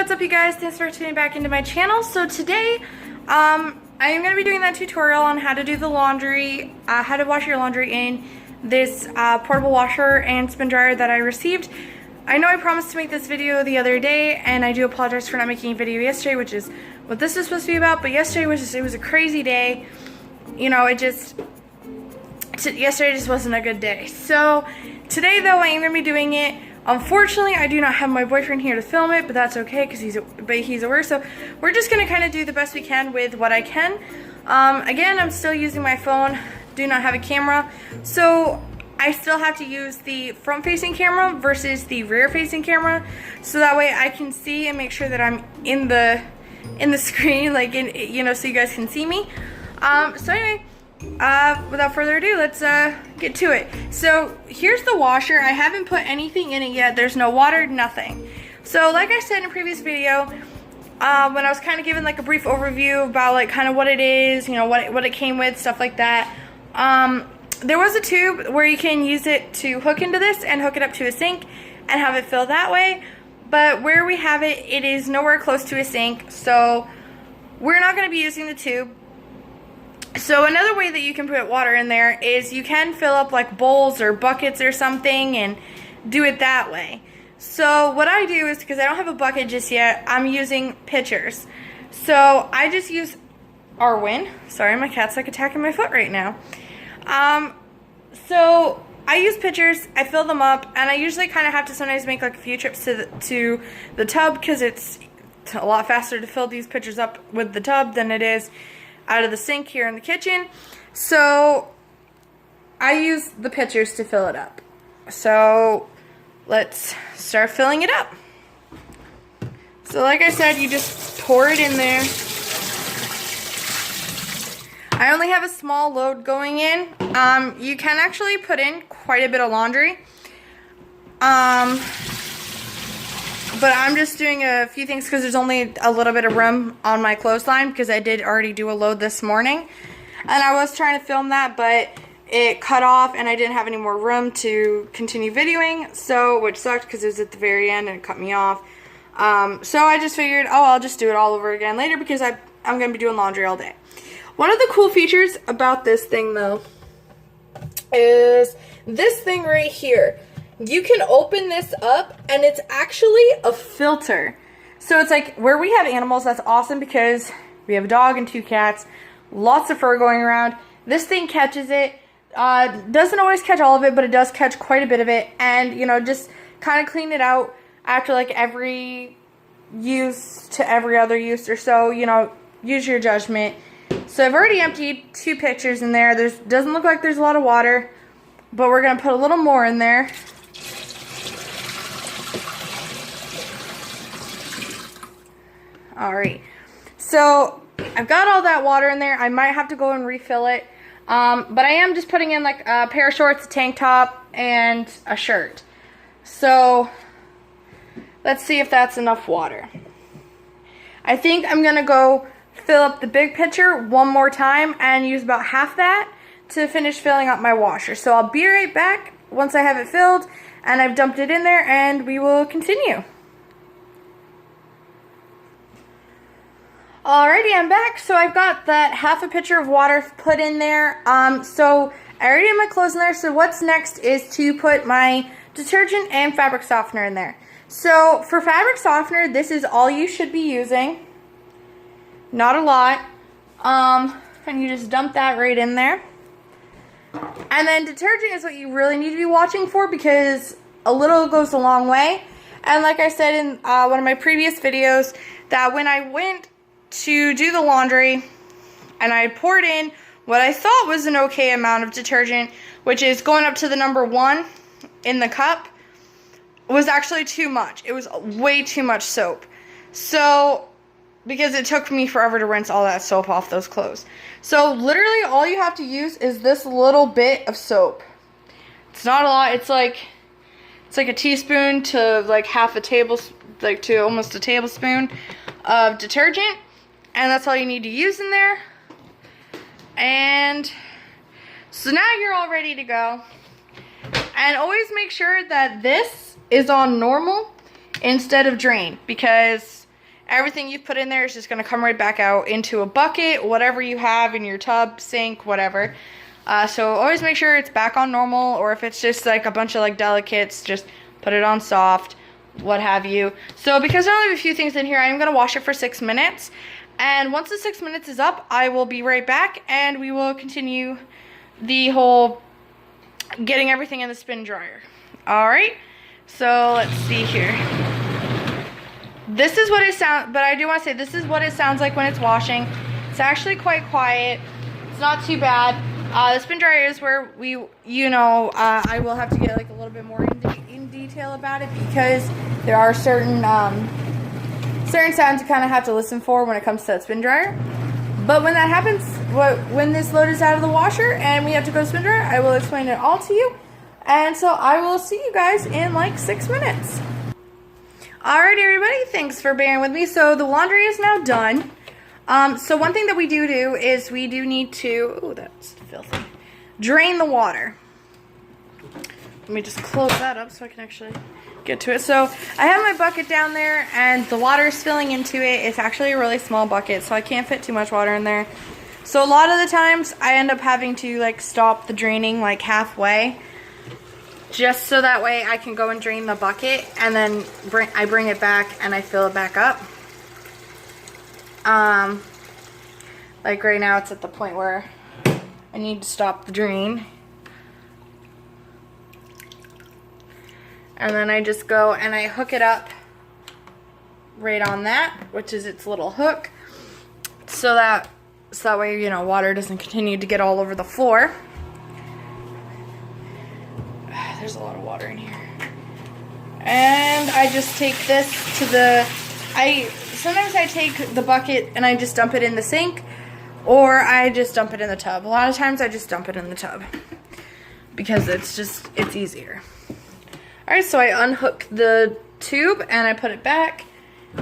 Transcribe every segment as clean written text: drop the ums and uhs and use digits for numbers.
what's up you guys? Thanks for tuning back into my channel. So today, I am going to be doing that tutorial on how to do the laundry, how to wash your laundry in this portable washer and spin dryer that I received. I know I promised to make this video the other day, and I do apologize for not making a video yesterday, which is what this is supposed to be about, but yesterday was it was a crazy day. You know, yesterday just wasn't a good day. So today though, I am going to be doing it. Unfortunately, I do not have my boyfriend here to film it, but that's okay because he's at work. So we're just going to kind of do the best we can with what I can. Again, I'm still using my phone, do not have a camera. So I still have to use the front-facing camera versus the rear-facing camera. So that way I can see and make sure that I'm in the screen, like you know, so you guys can see me. So anyway, without further ado, let's get to it. So here's the washer. I haven't put anything in it yet. There's no water, nothing. So like I said in a previous video, when I was kind of giving like a brief overview about like kind of what it is, you know, what it came with, stuff like that. There was a tube where you can use it to hook into this and hook it up to a sink and have it fill that way. But where we have it, it is nowhere close to a sink, so we're not going to be using the tube. So another way that you can put water in there is you can fill up like bowls or buckets or something and do it that way. So what I do is, because I don't have a bucket just yet, I'm using pitchers. So I just use Arwen. Sorry, my cat's like attacking my foot right now. So I use pitchers, I fill them up, and I usually kind of have to sometimes make like a few trips to the tub because it's a lot faster to fill these pitchers up with the tub than it is out of the sink here in the kitchen. So I use the pitchers to fill it up. So let's start filling it up. So like I said, you just pour it in there. I only have a small load going in. You can actually put in quite a bit of laundry. But I'm just doing a few things because there's only a little bit of room on my clothesline because I did already do a load this morning. And I was trying to film that, but it cut off and I didn't have any more room to continue videoing. So, which sucked because it was at the very end and it cut me off. So I just figured, oh, I'll just do it all over again later because I'm going to be doing laundry all day. One of the cool features about this thing though is this thing right here. You can open this up and it's actually a filter. So it's like where we have animals, that's awesome because we have a dog and 2 cats, lots of fur going around. This thing catches it. Doesn't always catch all of it, but it does catch quite a bit of it. And, you know, just kind of clean it out after like every use to every other use or so. You know, use your judgment. So I've already emptied 2 pitchers in there. Doesn't look like there's a lot of water, but we're going to put a little more in there. Alright, so I've got all that water in there. I might have to go and refill it. But I am just putting in like a pair of shorts, a tank top, and a shirt. So let's see if that's enough water. I think I'm going to go fill up the big pitcher one more time and use about half that to finish filling up my washer. So I'll be right back once I have it filled and I've dumped it in there, and we will continue. Alrighty, I'm back. So I've got that half a pitcher of water put in there. So I already have my clothes in there. So what's next is to put my detergent and fabric softener in there. So for fabric softener, this is all you should be using. Not a lot. And you just dump that right in there. And then detergent is what you really need to be watching for because a little goes a long way. And like I said in one of my previous videos, that when I went to do the laundry and I poured in what I thought was an okay amount of detergent, which is going up to the number 1 in the cup, was actually too much. It was way too much soap. So, because it took me forever to rinse all that soap off those clothes. So literally all you have to use is this little bit of soap. It's not a lot. It's like a teaspoon to like half a tablespoon, like to almost a tablespoon of detergent. And that's all you need to use in there. And so now you're all ready to go. And always make sure that this is on normal instead of drain, because everything you've put in there is just going to come right back out into a bucket, whatever you have in your tub, sink, whatever. So always make sure it's back on normal, or if it's just like a bunch of like delicates, just put it on soft, what have you. So because I only have a few things in here, I'm going to wash it for 6 minutes. And once the 6 minutes is up, I will be right back and we will continue the whole getting everything in the spin dryer. Alright, so let's see here. This is what it sounds, but I do want to say this is what it sounds like when it's washing. It's actually quite quiet. It's not too bad. The spin dryer is where we, I will have to get like a little bit more in detail about it, because there are certain sounds you kind of have to listen for when it comes to that spin dryer. But when that happens, when this load is out of the washer and we have to go to spin dryer, I will explain it all to you. And so I will see you guys in like 6 minutes. Alright everybody, thanks for bearing with me. So the laundry is now done. So one thing that we do is we do need to, oh that's filthy, drain the water. Let me just close that up so I can actually get to it. So I have my bucket down there and the water is filling into it. It's actually a really small bucket, so I can't fit too much water in there. So a lot of the times I end up having to like stop the draining like halfway, just so that way I can go and drain the bucket, and then I bring it back and I fill it back up. Like right now it's at the point where I need to stop the drain. And then I just go and I hook it up right on that, which is its little hook, so that way, water doesn't continue to get all over the floor. There's a lot of water in here. And I just take this to sometimes I take the bucket and I just dump it in the sink, or I just dump it in the tub. A lot of times I just dump it in the tub because it's easier. Alright, so I unhook the tube and I put it back,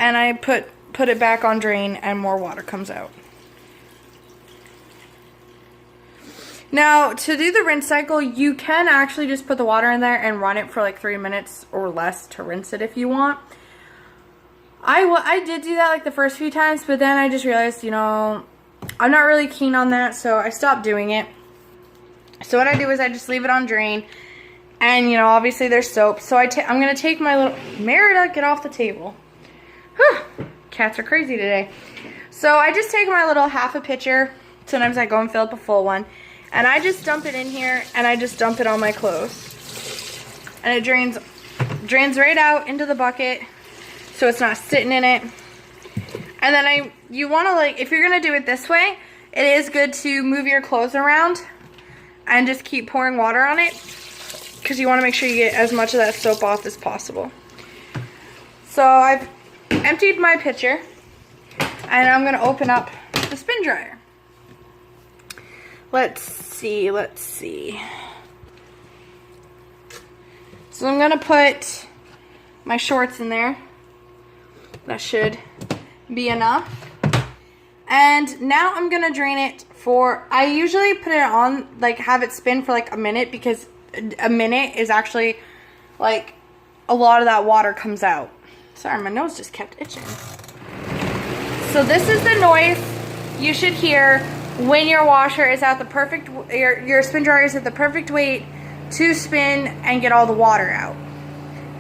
and I put it back on drain, and more water comes out. Now, to do the rinse cycle, you can actually just put the water in there and run it for like 3 minutes or less to rinse it if you want. I did do that like the first few times, but then I just realized, I'm not really keen on that, so I stopped doing it. So what I do is I just leave it on drain. And, obviously there's soap. So I'm going to take my little... Merida, get off the table. Whew. Cats are crazy today. So I just take my little half a pitcher. Sometimes I go and fill up a full one. And I just dump it in here, and I just dump it on my clothes. And it drains right out into the bucket, so it's not sitting in it. And then you want to, if you're going to do it this way, it is good to move your clothes around and just keep pouring water on it, because you want to make sure you get as much of that soap off as possible. So I've emptied my pitcher, and I'm going to open up the spin dryer. Let's see. So I'm going to put my shorts in there. That should be enough. And now I'm going to drain it I usually put it on, have it spin for like a minute, because a minute is actually like a lot of that water comes out. Sorry, my nose just kept itching. So this is the noise you should hear when your washer is at the perfect, your spin dryer is at the perfect weight to spin and get all the water out.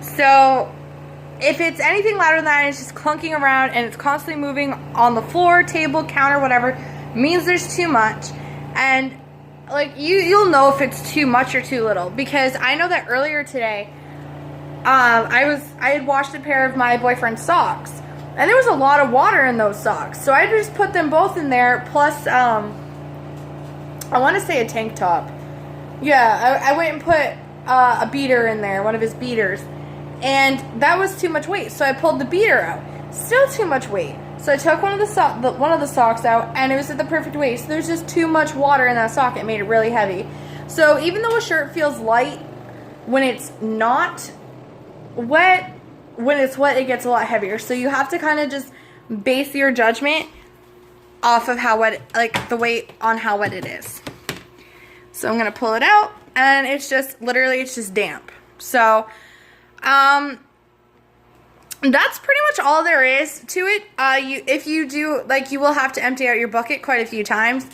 So if it's anything louder than that, and it's just clunking around and it's constantly moving on the floor, table, counter, whatever, means there's too much. And you'll know if it's too much or too little, because I know that earlier today I had washed a pair of my boyfriend's socks, and there was a lot of water in those socks, so I just put them both in there, plus I want to say a tank top. Yeah, I went and put a beater in there, one of his beaters, and that was too much weight, so I pulled the beater out. Still too much weight. So I took one of the socks out, and it was at the perfect weight. So there's just too much water in that sock. It made it really heavy. So even though a shirt feels light when it's not wet, when it's wet it gets a lot heavier. So you have to kind of just base your judgment off of how wet, the weight on how wet it is. So I'm going to pull it out, and it's just, literally, it's just damp. So, that's pretty much all there is to it. If you do, like, you will have to empty out your bucket quite a few times,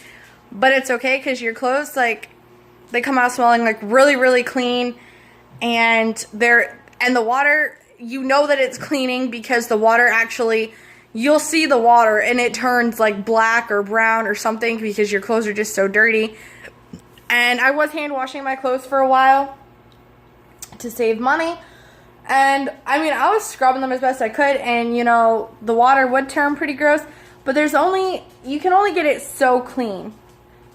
but it's okay because your clothes, like, they come out smelling like really, really clean, and the water, you know that it's cleaning because the water actually, you'll see the water and it turns like black or brown or something because your clothes are just so dirty. And I was hand washing my clothes for a while to save money. And, I mean, I was scrubbing them as best I could, and, you know, the water would turn pretty gross, but you can only get it so clean,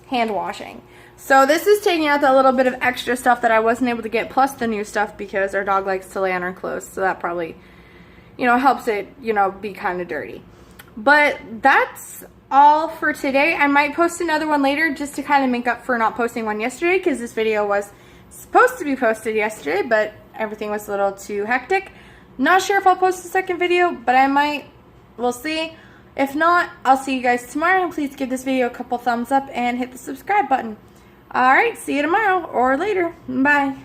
hand washing. So this is taking out that little bit of extra stuff that I wasn't able to get, plus the new stuff, because our dog likes to lay on our clothes, so that probably, you know, helps it, you know, be kind of dirty. But that's all for today. I might post another one later just to kind of make up for not posting one yesterday, because this video was supposed to be posted yesterday, but everything was a little too hectic. Not sure if I'll post a second video, but I might. We'll see. If not, I'll see you guys tomorrow. Please give this video a couple thumbs up and hit the subscribe button. Alright, see you tomorrow or later. Bye.